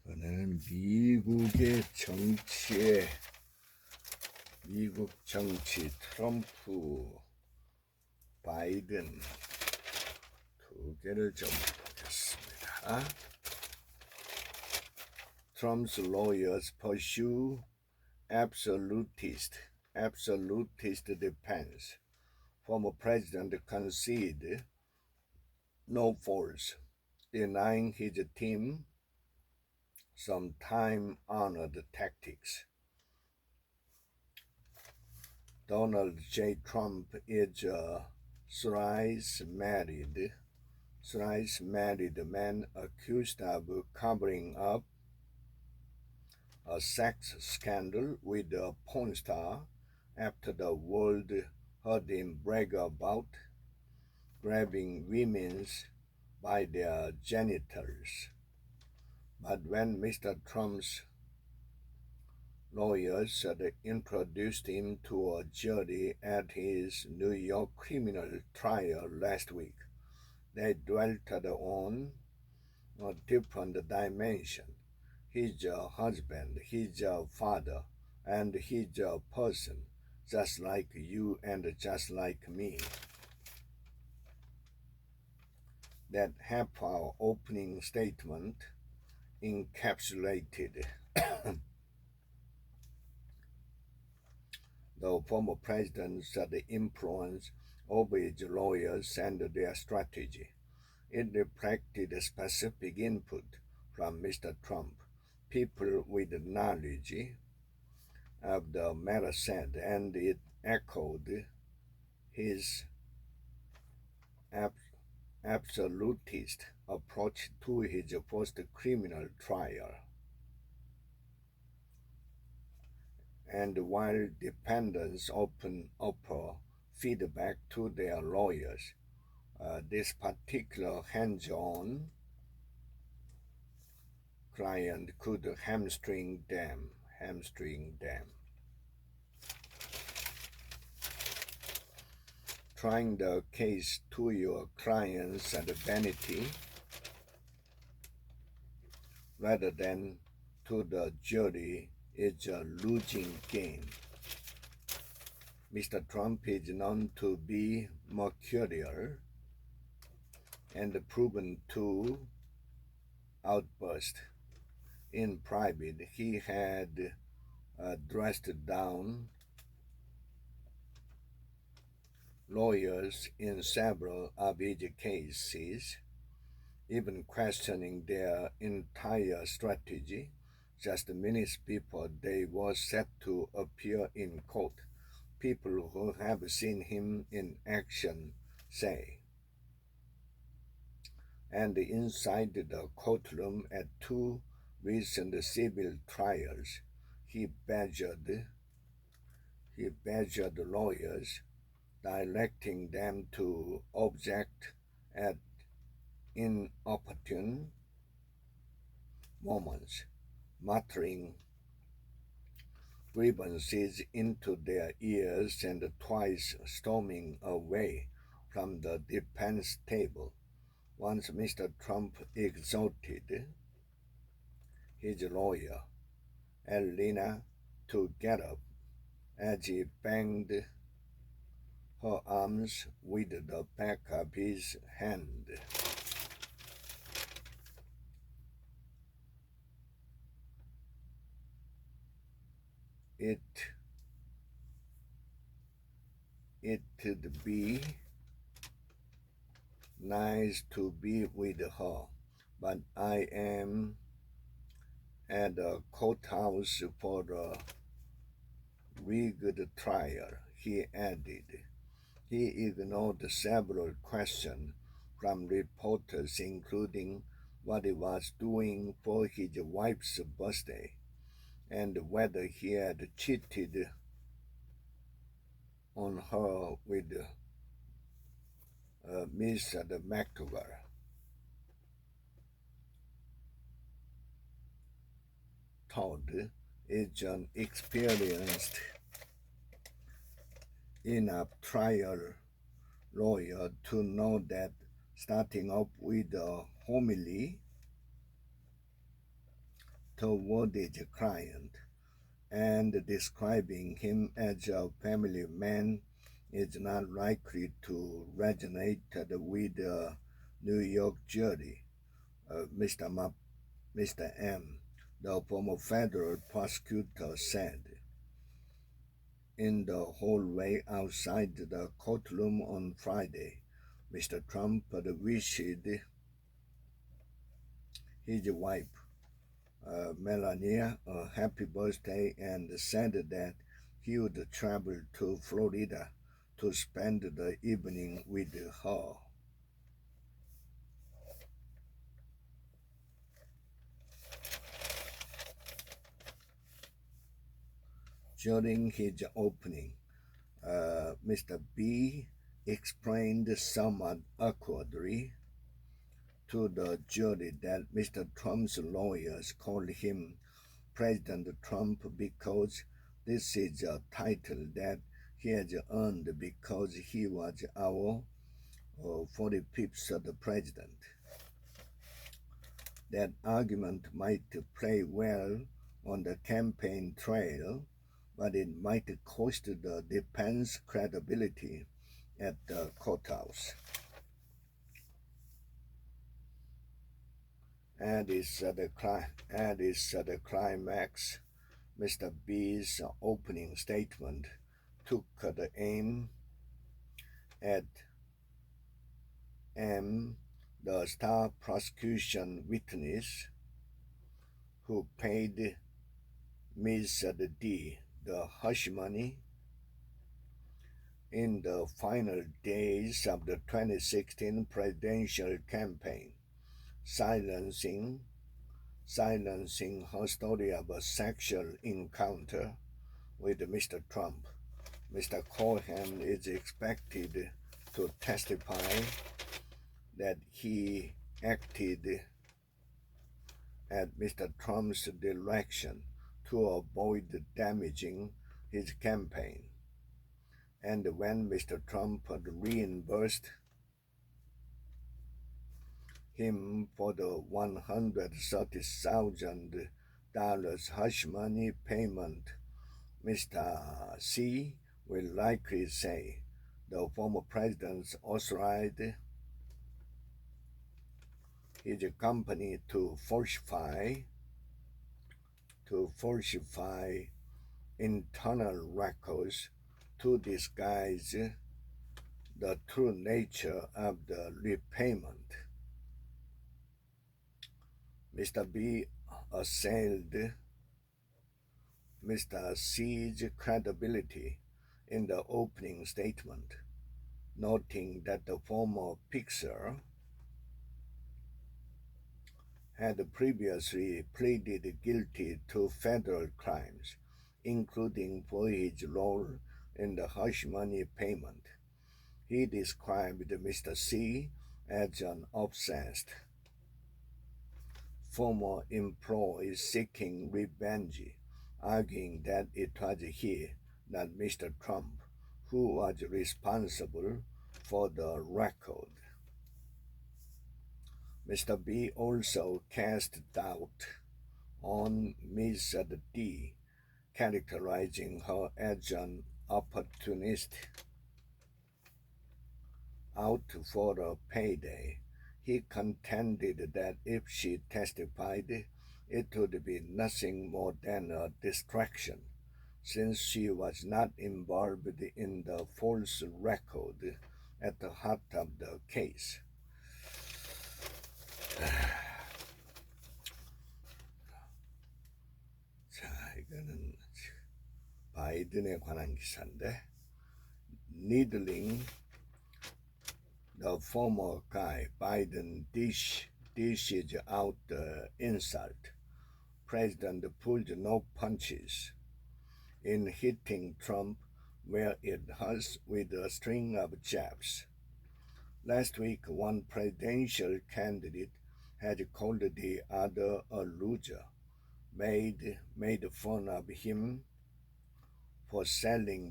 이번에는 미국 정치 트럼프, 바이든 두 개를 좀 보겠습니다. Trump's lawyers pursue absolutist defense. Former president conceded no faults, denying his team some time-honored tactics. Donald J. Trump is a thrice-married man accused of covering up a sex scandal with a porn star after the world heard him brag about grabbing women by their genitals. But when Mr. Trump's lawyers introduced him to a jury at his New York criminal trial last week, they dwelt on a different dimension. He's a husband, he's a father, and he's a person, just like you and just like me. That half-hour opening statement encapsulated the former president's influence over his lawyers and their strategy. It reflected specific input from Mr. Trump, people with knowledge of the matter said, and it echoed his absolutist approach to his first criminal trial. And while defendants often offer feedback to their lawyers, this particular hands-on client could hamstring them. Trying the case to your client's vanity rather than to the jury is a losing game. Mr. Trump is known to be mercurial and proven to outburst. In private, he had dressed down lawyers in several of his cases, even questioning their entire strategy just minutes before they were set to appear in court. People who have seen him in action say. And inside the courtroom at two recent civil trials, he badgered lawyers, directing them to object at inopportune moments, muttering grievances into their ears and twice storming away from the defense table. Once Mr. Trump exhorted his lawyer, Alina, to get up as he banged her arms with the back of his hand. It'd be nice to be with her, but I am at the courthouse for the rigged trial, he added. He ignored several questions from reporters, including what he was doing for his wife's birthday and whether he had cheated on her with Miss McDougal. Todd is an experienced enough trial lawyer to know that starting off with a homily toward his client, and describing him as a family man is not likely to resonate with the New York jury, Mr. M, the former federal prosecutor said. In the hallway outside the courtroom on Friday, Mr. Trump wished his wife, Melania, a happy birthday and said that he would travel to Florida to spend the evening with her. During his opening, Mr. B explained somewhat awkwardly to the jury that Mr. Trump's lawyers called him President Trump because this is a title that he has earned because he was our 45th president. That argument might play well on the campaign trail, but it might cost the defense credibility at the courthouse. And it's the climax. Mr. B's opening statement took the aim at M, the star prosecution witness who paid Ms. D the hush money in the final days of the 2016 presidential campaign, silencing her story of a sexual encounter with Mr. Trump. Mr. Cohen is expected to testify that he acted at Mr. Trump's direction to avoid damaging his campaign. And when Mr. Trump reimbursed him for the $130,000 hush money payment, Mr. C will likely say the former president authorized his company to falsify internal records to disguise the true nature of the repayment. Mr. B assailed Mr. C's credibility in the opening statement, noting that the former Pixar had previously pleaded guilty to federal crimes, including for his role in the hush money payment. He described Mr. C as an obsessed former employee seeking revenge, arguing that it was he, not Mr. Trump, who was responsible for the record. Mr. B also cast doubt on Ms. D, characterizing her as an opportunist out for a payday. He contended that if she testified, it would be nothing more than a distraction, since she was not involved in the false record at the heart of the case. 자, 이거는 바이든에 관한 기사인데, needling the former guy, Biden dishes out the insult. President pulled no punches in hitting Trump where it hurts with a string of jabs. Last week, one presidential candidate had called the other a loser, made fun of him for selling